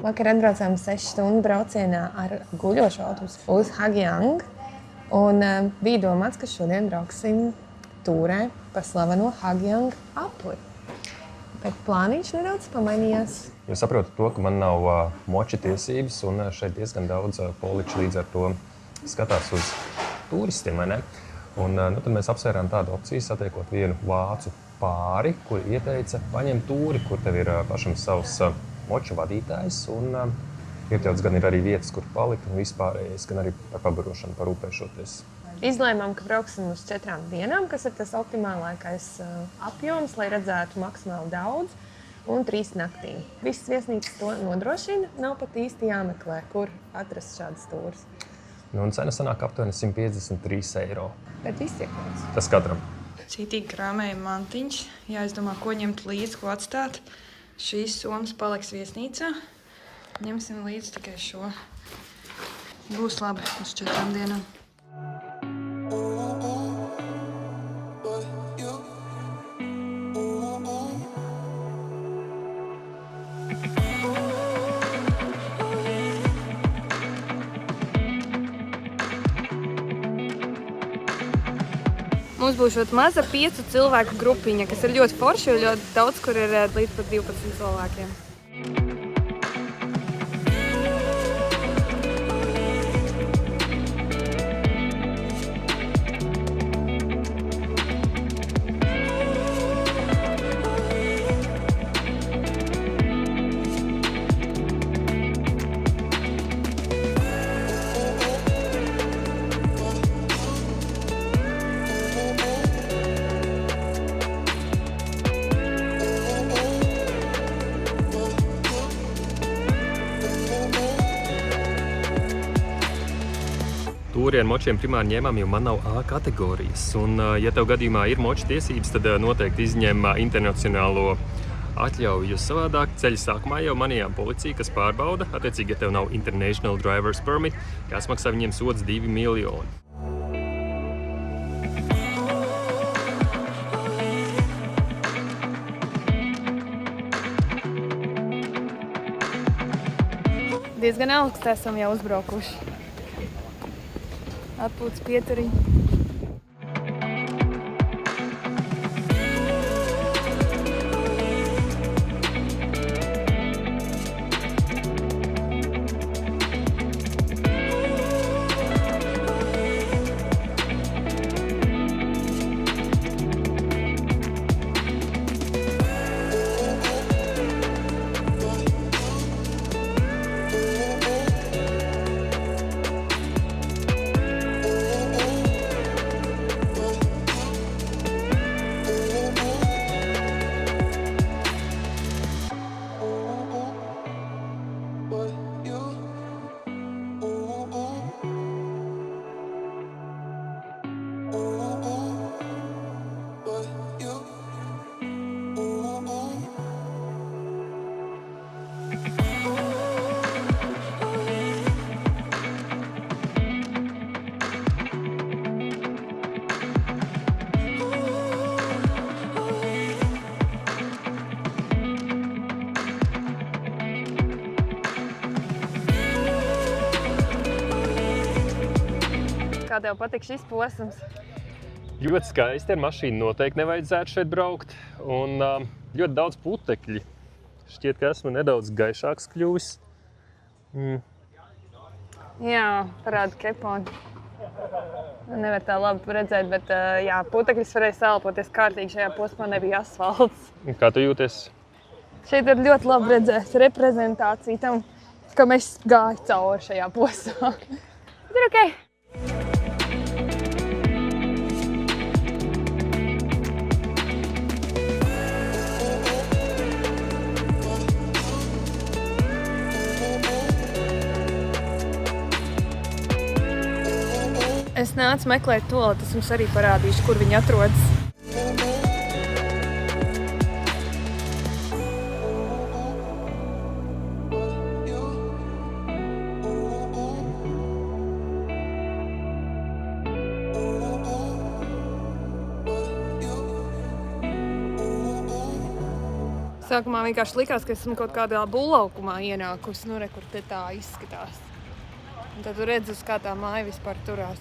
Vakar atbraucām 6 stundu braucienā ar guļošu autobusu uz Hagiang. Un bija domāts, ka šodien brauksim tūrē pa slaveno Hagiang apli. Bet plāniņš nedaudz pamainījās. Jūs saprotat to, ka man nav moča tiesības, un šeit diezgan daudz poliču līdz ar to skatās uz turistiem, vai ne? Un tad mēs apsvērām tādu opciju, satiekot vienu vācu pāri, kuri ieteica paņemt tūri, kur tev ir pašam savs moču vadītājs, un iekļauts gan ir arī vietas, kur palikt, un vispārējais, gan arī par pabarošanu parūpēšoties. Izlēmām, ka brauksim uz 4 dienām, kas ir tas optimālākais apjoms, lai redzētu maksimāli daudz, un 3 naktīm. Visas viesnīcas to nodrošina, nav pat īsti jāmeklē, kur atrast šādas tūras. Nu, un cena sanāk aptuveni 153 eiro. Bet viss iekļauts. Tas katram. Citīgi krāmēja mantiņš, jāizdomā, ko ņemt līdzi, ko atstāt. Šīs somas paliks viesnīcā. Ņemsim līdzi tikai šo. Būs labi uz 4 dienām. Mums būs šāda maza 5 cilvēku grupiņa, kas ir ļoti forša, jo ļoti daudz, kur ir līdz pat 12 cilvēkiem. Tūri ar močiem primāri ņēmām, jo man nav A kategorijas. Un, ja tev gadījumā ir moča tiesības, tad noteikti izņem internacionālo atļauju. Jo savādāk ceļa sākumā jau manījām policiju, kas pārbauda. Attiecīgi, ja tev nav International Driver's Permit, jāsmaksā viņiem sods 2 miljoni. Diezgan augstu esam jau uzbraukuši. Atpūtas pieturiņi. Kā tev patīk šis posms? Ļoti skaisti, ar mašīnu noteikti nevajadzētu šeit braukt. Un ļoti daudz putekļi. Šķiet, ka esmu nedaudz gaišāks kļuvis. Jā, parāda keponi. Nevar tā labi redzēt, bet jā, putekļus varēja salpoties kārtīgi. Šajā posmā nebija asfalts. Kā tu jūties? Šeit var ļoti labi redzēt reprezentāciju tam, ka mēs gāju cauri šajā posmā. Bet ir ok. Es nācu meklēt toaletes, es jums arī parādīšu, kur viņi atrodas. Sākumā vienkārši likās, ka esmu kaut kādā būvlaukumā ienākusi, nu, kur te tā izskatās. Un tad tu redzi, uz kā tā māja vispār turās.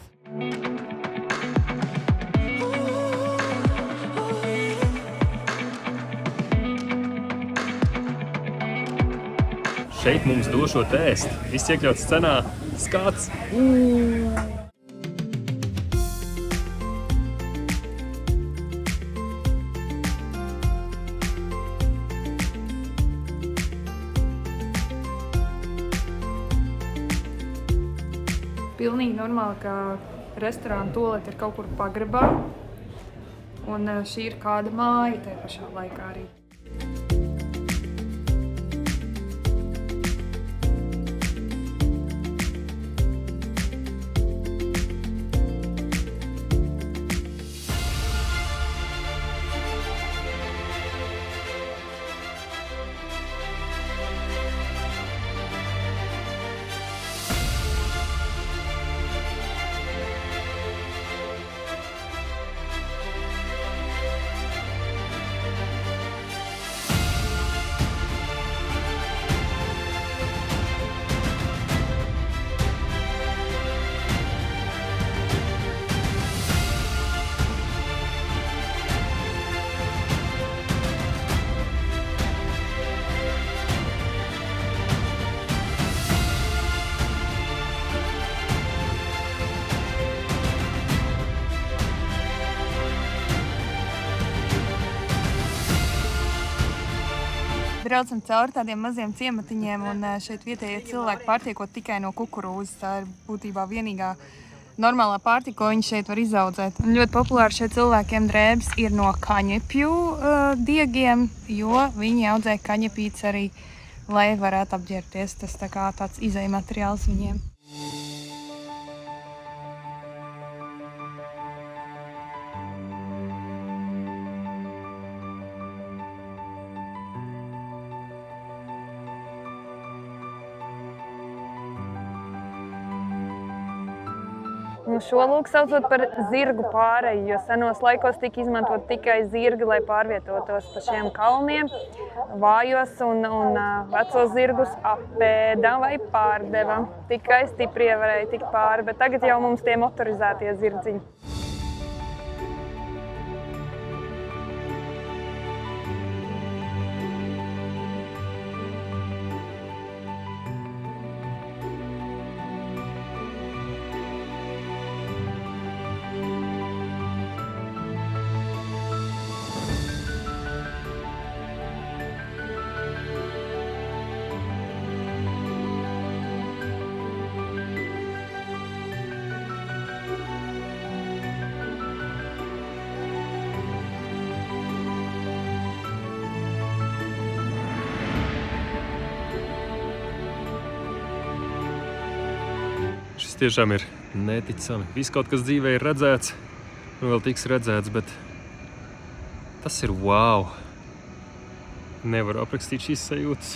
Šeit mums došot ēst. Viss iekļauts cenā. Skats! Pilnīgi normāli, ka restorāna tualete ir kaut kur pagrabā. Un šī ir kāda māja tajā pašā laikā arī. Braucam cauri tādiem maziem ciematiņiem, un šeit vietējie cilvēki pārtiekot tikai no kukurūzas. Tā ir būtībā vienīgā normālā pārtika, ko viņi šeit var izaudzēt. Un ļoti populāri šeit cilvēkiem drēbes ir no kaņepju diegiem, jo viņi audzē kaņepītes arī, lai varētu apģērbties. Tas tā kā tāds izejmateriāls viņiem. Šo lūk saucot par zirgu pāreju, jo senos laikos tika izmantot tikai zirgi, lai pārvietotos pa šiem kalniem, vājos un vecos zirgus apēda vai pārdeva. Tikai stiprie varēja tikt pāri, bet tagad jau mums tie motorizētie zirdziņi. Šis tiešām ir neticami. Viss kaut kas dzīvē ir redzēts, un vēl tiks redzēts, bet tas ir wow! Nevaru aprakstīt šīs sajūtas.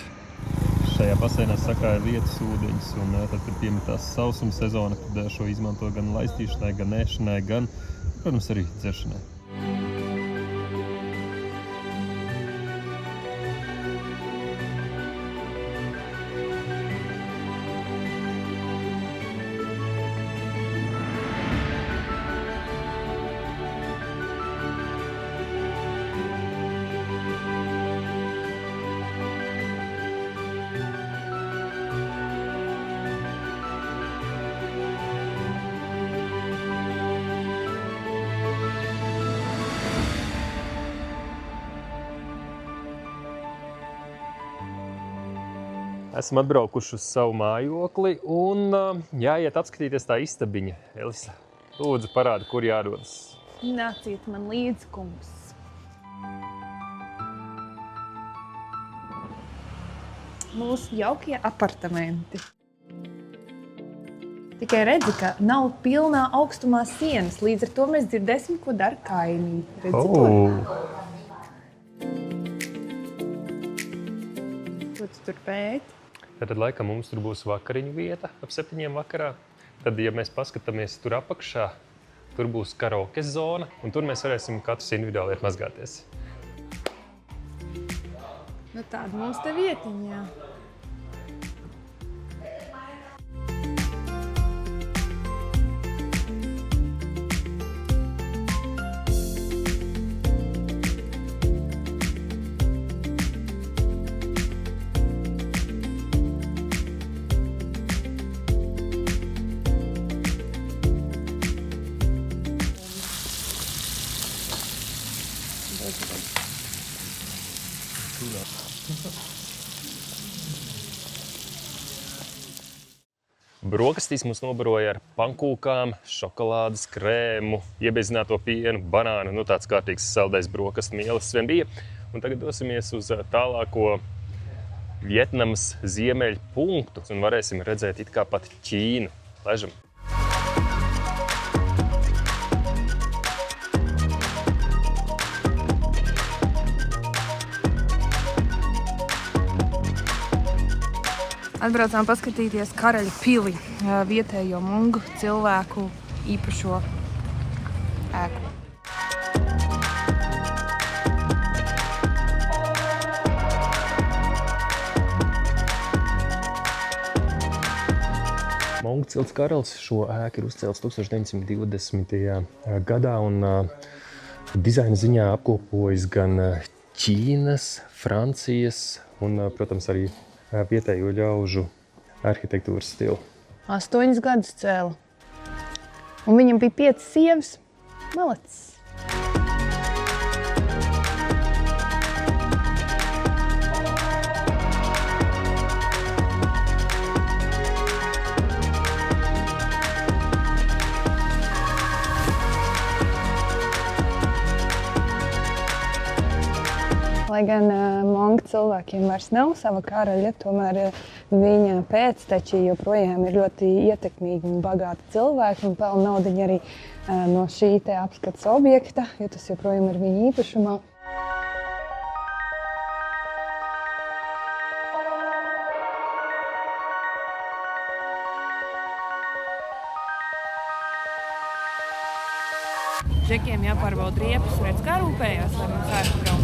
Šajā baseinā sakrāja lietus ūdeņus, un tad, kad piemetās sausuma sezona, kad šo izmanto gan laistīšanai, gan ēšanai, gan, protams, arī dzeršanai. Esam atbraukuši uz savu mājokli un jāiet apskatīties tā istabiņa. Elisa, lūdzu parādi, kur jādodas. Nāciet man līdzi, kungs. Mūsu jaukie apartamenti. Tikai redzi, ka nav pilnā augstumā sienas, līdz ar to mēs dzirdēsim, ko dara kaimiņi. Redzi, Ko tu tur pēti? Tad laikam mums tur būs vakariņu vieta ap 7 vakarā. Tad, ja mēs paskatāmies tur apakšā, tur būs karaoke zona, un tur mēs varēsim katrs individuāli iet mazgāties. Nu tāda mums te vietiņā. Brokastīs mums nobaroja ar pankūkām, šokolādes krēmu, iebezināto pienu, banānu, tāds kārtīgs saldais brokastu mielas vien bija. Un tagad dosimies uz tālāko Vietnamas ziemeļu punktu un varēsim redzēt it kā pat Ķīnu. Ležam! Atbraucām paskatīties Karaļa pili, vietējo mungu cilvēku īpašo ēku. Mungu cilts karalis šo ēku ir uzcēlis 1920. gadā un dizaina ziņā apkopojas gan Ķīnas, Francijas un, protams, arī vietējo ļaužu arhitektūras stilu. 8 gadus cēla. Un viņam bija 5 sievas. Malacis. Lai gan mongu cilvēkiem vairs nav sava karaļa, tomēr viņa pēcteči joprojām ir ļoti ietekmīgi un bagāti cilvēki un pelna naudiņu arī no šī te apskates objekta, jo tas joprojām ir viņa īpašumā. Džekiem jāpārbauda riepas, redz, kā rūpējās, lai mums ēku braukt.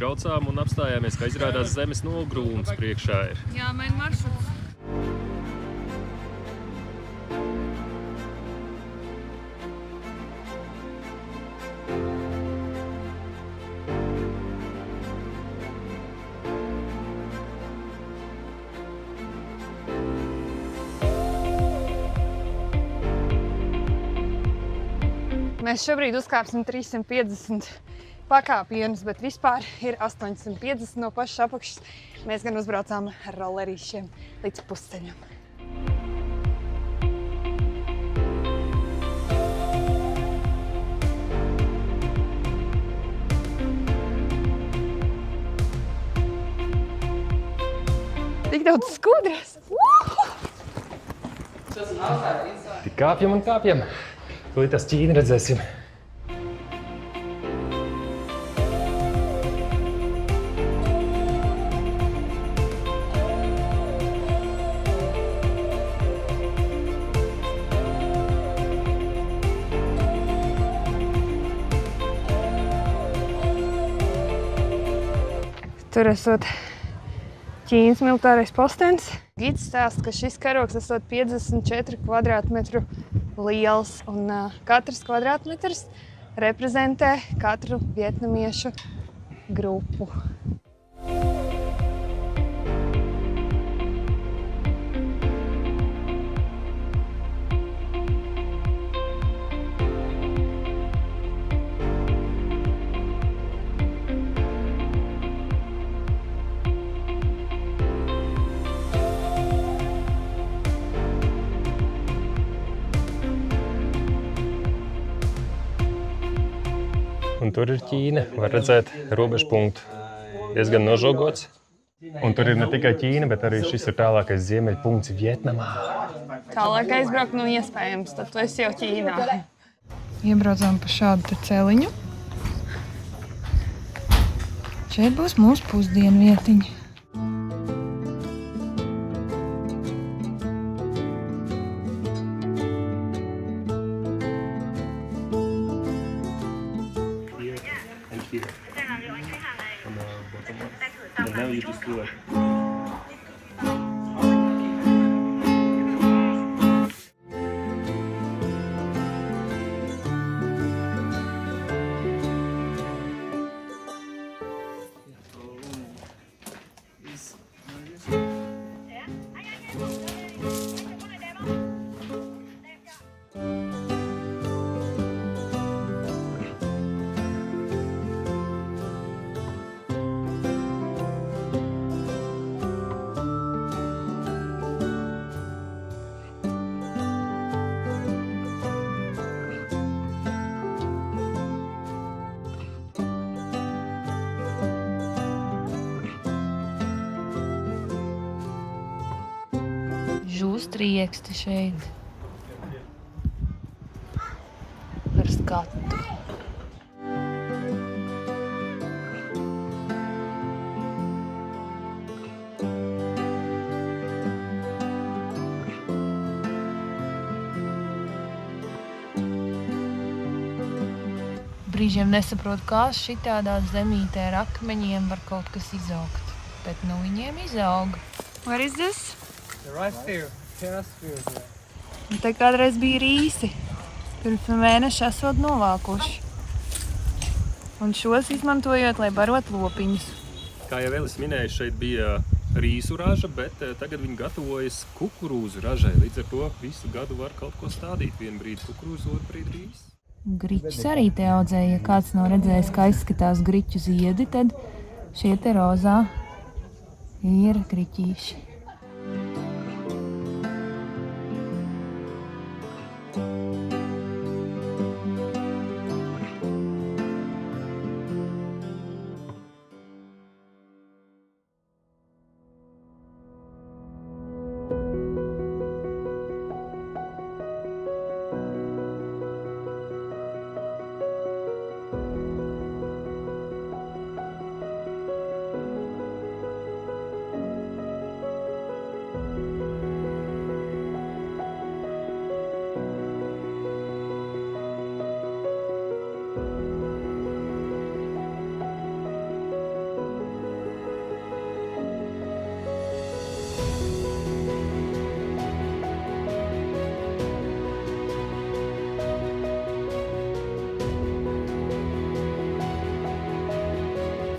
Braucām un apstājāmies, kā izrādās zemes nogrūms priekšā ir. Jāmaina maršruts. Mēs šobrīd uzkāpsim 350 pakāpienus, bet vispār ir 850 no pašas apakšas. Mēs gan uzbraucām ar rollerīšiem līdz pusceļam. Tik daudz skudras! Tik kāpjam un kāpjam. Tūlīt tas Ķīnu redzēsim. Tur esot Ķīnas militārais postenis. Gids stāsta, ka šis karogs esot 54 kvadrātmetru liels un katrs kvadrātmetrs reprezentē katru vietnamiešu grupu. tur ir Ķīna. Var redzēt, robežpunktu diezgan nožogots. Un tur ir ne tikai Ķīna, bet arī šis ir tālākais ziemeļpunkts Vietnamā. Tālāk aizbraukt, iespējams, tad tu esi jau Ķīnā. Iebraucām pa šādu te celiņu. Šeit būs mūsu pusdienu vietiņa. Žūstrieksti šeit. Ar skatu. Brīžiem nesaprotu, kā šitādā zemītē ar akmeņiem var kaut kas izaugt. Bet viņiem izaug. What is this? Rice field, terrace field. Un te kādreiz bija rīsi. Pirms mēneša esot novākuši. Un šos izmantojot, lai barot lopiņus. Kā jau Elis minēja, šeit bija rīsu raža, bet tagad viņi gatavojas kukurūzu ražai. Līdz ar to visu gadu var kaut ko stādīt. Vienu brīdi kukurūzu, otru brīdi rīsu. Griķus arī te audzēja. Ja kāds nav redzējis, kā izskatās griķu ziedi, tad šie te rozā ir griķīši.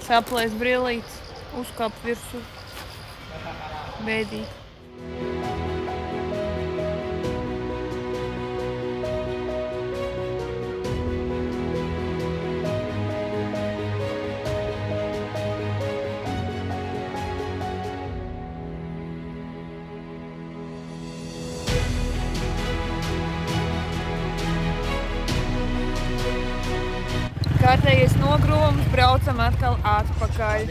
Saplēs brillītes, uzkāp virsū. Bēdīgi. Kārtējais nogrūms, braucam atkal atpakaļ.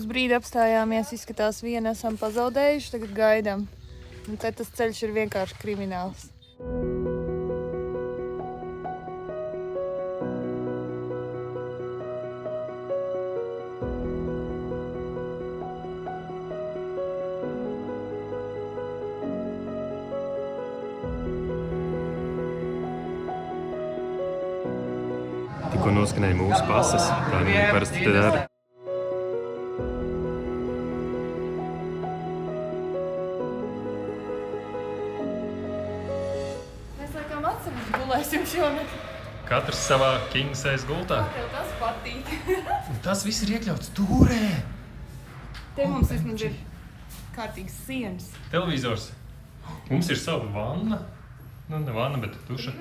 Brīdi apstājāmies, izskatās vienu esam pazaudējuši, tagad gaidām. Un te tas ceļš ir vienkārši krimināls. Tikko noskanēja mūsu pases, kā viņi parasti te dara. Brauksim šonakt. Katrs savā king size gultā. Tev tas patīk. Tas viss ir iekļauts turē. Te mums vismaz ir kārtīgs sienas. Televizors. Mums ir sava vanna. Nu, ne vanna, bet duša.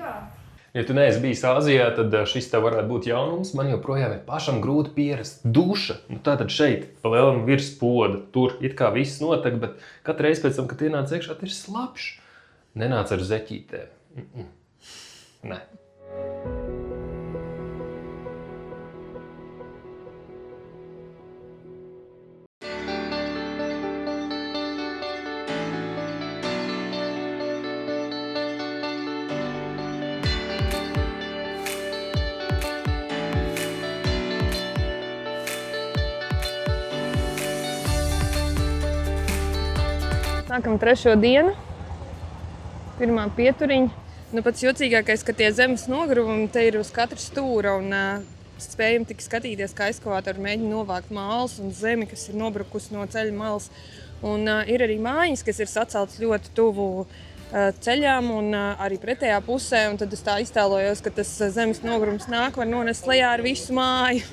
Ja tu neesi bijis Āzijā, tad šis tev varētu būt jaunums. Man joprojām ir pašam grūti pierast. Duša. Nu, tātad šeit, pa lielam virs poda. Tur it kā viss notek, bet katru reizi pēc tam, kad ienāc iekšā, ir slapšs. Nenāc ar zeķītēm. Nē. Sākam 3. dienu. Pirmā pieturiņa. Nu, pats jocīgākais, ka tie zemes nogruvumi te ir uz katra stūra un spējam tik skatīties, kā ekskavātori mēģina novākt mālas un zemi, kas ir nobrukusi no ceļa malas. Un ir arī mājiņas, kas ir saceltas ļoti tuvu ceļām un arī pretējā pusē. Un tad es tā iztēlojos, ka tas zemes nogruvums nāk, var nonest lejā ar visu māju.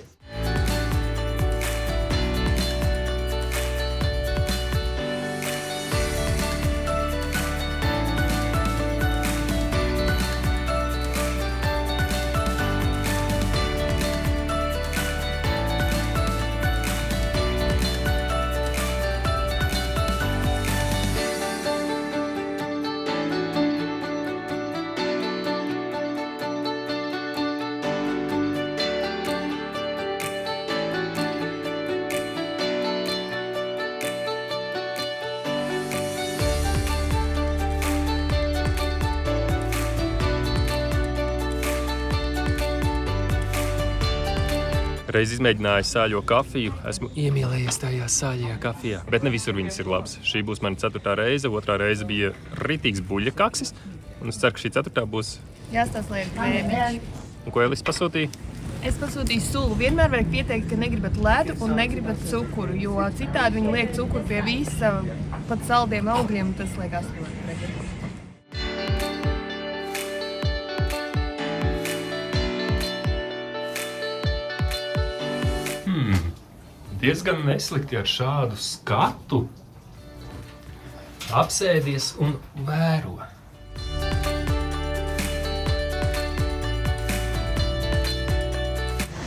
Reiz izmēģināju sāļo kafiju. Esmu iemīlējies tajā sāļajā kafijā. Bet ne visur viņas ir labas. Šī būs mana 4. reize. 2. reize bija ritīgs buļļakaksis. Un es ceru, ka šī 4. būs... Jāstāsta, lai ir krēmiņš. Un ko Elis pasūtīja? Es pasūtīju sulu. Vienmēr vajag pieteikt, ka negribat ledu un negribat cukuru, jo citādi viņi liek cukuru pie visa, pat saldiem augļiem, tas liekas ļoti pretīgi. Diezgan neslikti ar šādu skatu. Apsēdies un vēro.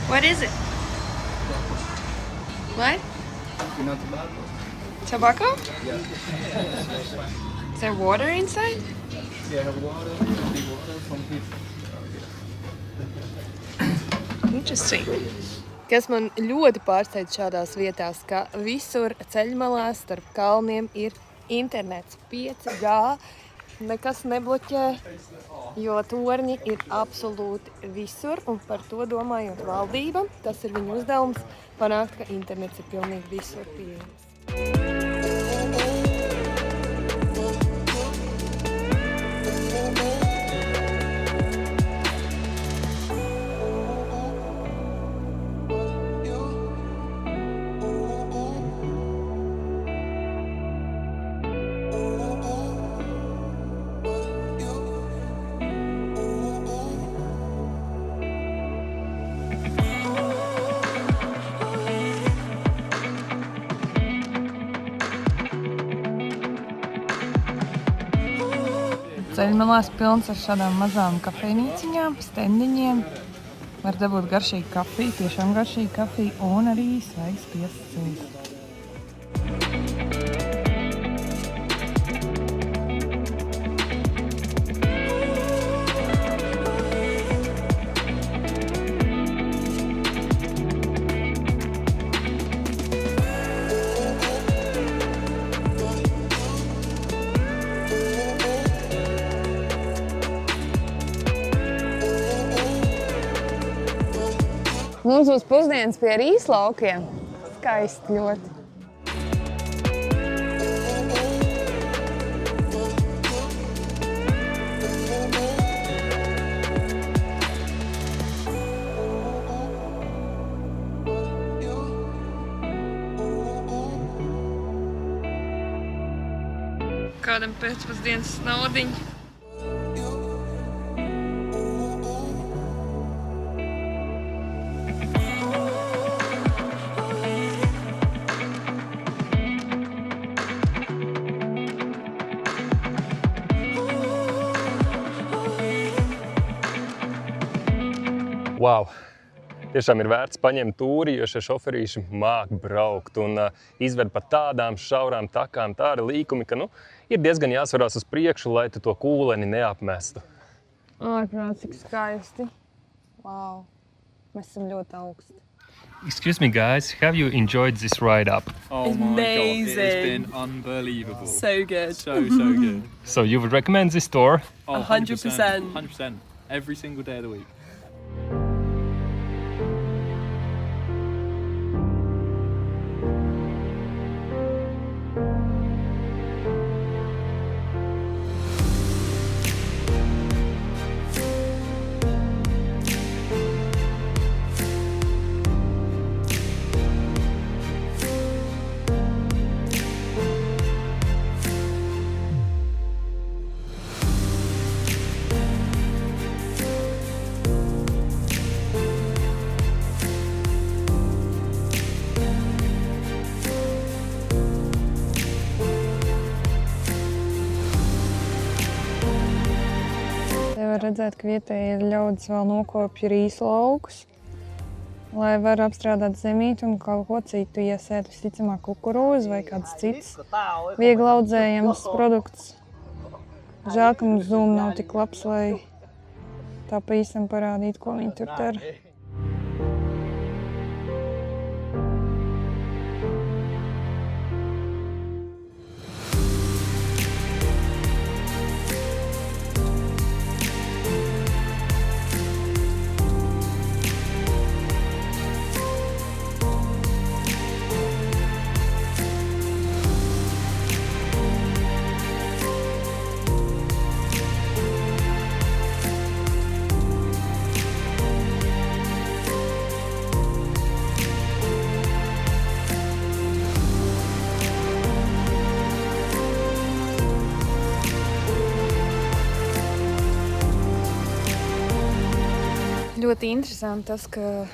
What is it? What? Tobacco? Yeah. Is there water inside? Yeah, have water, big water from here. Interesting. Kas man ļoti pārsteidz šādās vietās, ka visur ceļmalās starp kalniem ir internets 5G, nekas nebloķē, jo torņi ir absolūti visur, un par to domājot valdība, tas ir viņu uzdevums panākt, ka internets ir pilnīgi visur pieejams. Ceļmalās pilns ar šādām mazām kafejnīciņām, stendiņiem. Var dabūt garšīgu kafiju, tiešām garšīgu kafiju un arī svaigs spiestas sūs. Mums būs pusdienas pie rīslaukiem. Skaisti ļoti. Kādam pēcpusdienas snaudiņu. Wow! Tiešām ir vērts paņemt tūri, jo šie šoferīši māk braukt un izved pa tādām šaurām takām, tādi līkumi, ka ir diezgan jāsvarās uz priekšu, lai tu to kūleni neapmestu. Ārprāt, cik skaisti. Wow. Mēs esam ļoti augsti. Excuse me, guys, have you enjoyed this ride up? Oh my god, Amazing. it's been unbelievable. So good. So good. So you would recommend this tour? Oh, 100%. 100%. Every single day of the week. Te var redzēt, ka vietēji ir ļaudis vēl nokopja rīsu laukus, lai var apstrādāt zemīti un kaut ko citu iesēt, visticamāk kukurūzu vai kāds cits viegli audzējams produkts. Žēl, ka mums Zoom nav tik labs, lai tā pa īstam parādītu, ko viņi tur dara. Ļoti interesanti tas, ka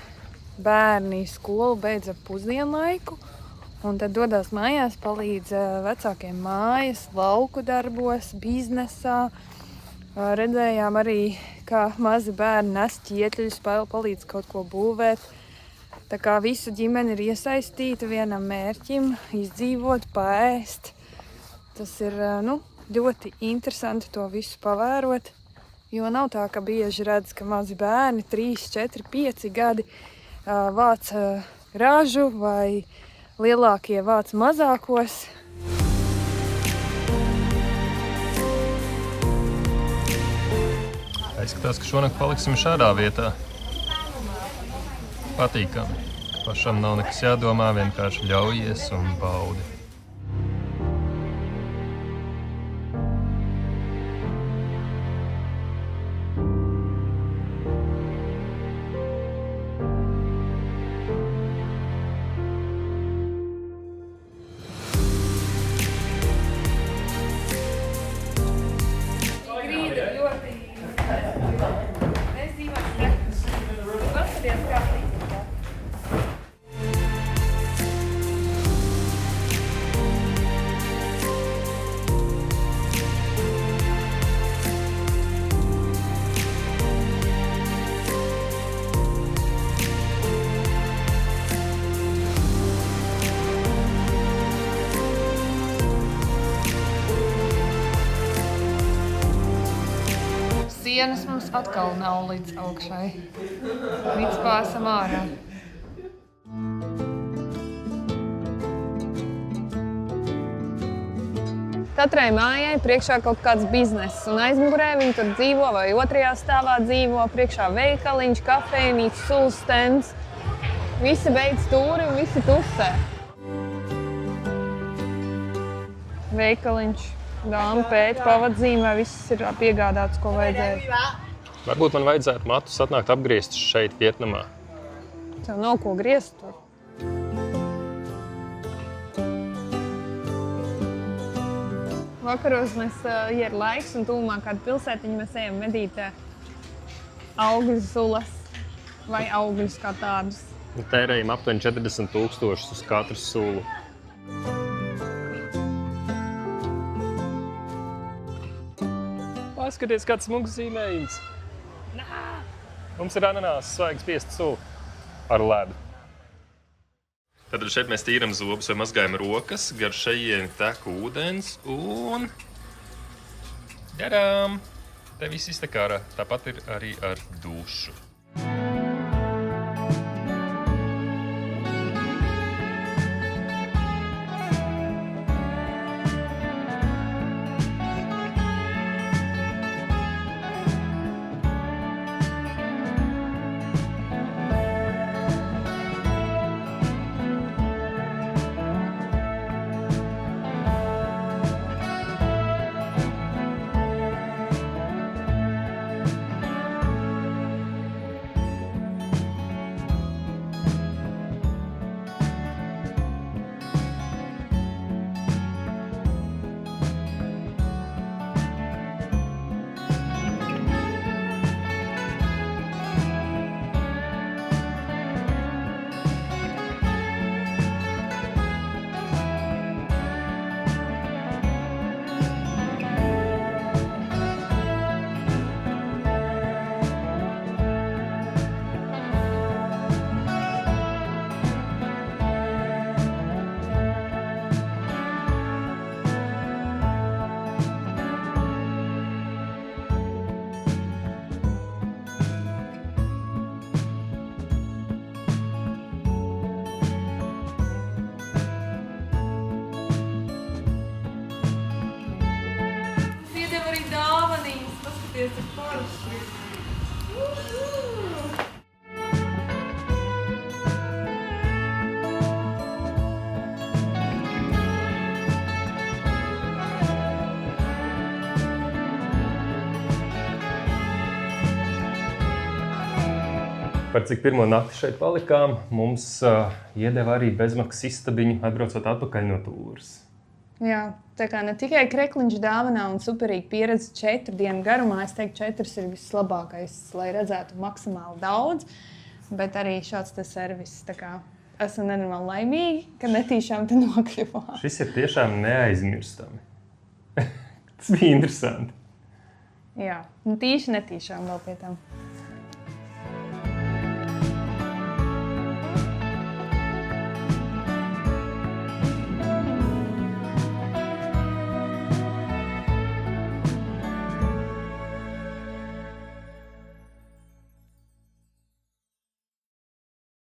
bērni skolu beidz ap pusdienlaiku un tad dodas mājās, palīdz vecākiem mājas, lauku darbos, biznesā. Redzējām arī, kā mazi bērni nes ķieķeļus, palīdz kaut ko būvēt. Tā kā visa ģimene ir iesaistīta vienam mērķim, izdzīvot, paēst. Tas ir ļoti interesanti to visu pavērot. Jo nav tā, ka bieži redz, ka mazi bērni 3, 4, 5 gadi vāc ražu vai lielākie vāc mazākos. Izskatās, ka šonakt paliksim šādā vietā. Patīkami. Pašam nav nekas jādomā, vienkārši ļaujies un baudi. Sienas mums atkal nav līdz augšai. Līdz pārsam ārā. Katrai mājai priekšā kaut kāds bizness, un aizmugurē viņi tur dzīvo vai otrajā stāvā dzīvo, priekšā veikaliņš, kafejnīca, sulas stends. Visi beidz tūri un visi tusē. Veikaliņš. Dāma pēc pavadzīm, vai viss ir piegādāts, ko vajadzēja. Varbūt man vajadzētu matus atnākt apgriezt šeit, Vietnamā. Tev nav ko griezt tur. Vakaros mēs, ja ir laiks un tūmā kāda pilsētiņa, mēs ejam medīt augļu sulas vai augļus kā tādus. Tērējam aptuveni 40,000 uz katru sulu. Paskaties, kāds smuks zīmējums. Mums ir ananās svaigs spiesta sula ar ledu. Tad šeit mēs tīram zobus vai mazgājam rokas, gar šejieni tek ūdens un... Ģerām! Te viss iztek ārā. Tāpat ir arī ar dušu. Cik forši. Par cik pirmo nakti šeit palikām, mums iedeva arī bezmaksas istabiņu, atbraucot atpakaļ no tūres. Jā, tā kā ne tikai krekliņš dāvanā un superīga pieredze 4 dienu garumā, es teiktu, 4 ir vislabākais, lai redzētu maksimāli daudz, bet arī šāds te servis, tā kā esam nenormāli laimīgi, ka netīšām te nokļuvām. Šis ir tiešām neaizmirstami. Tas bija interesanti. Jā, un tīši netīšām vēl pie tam.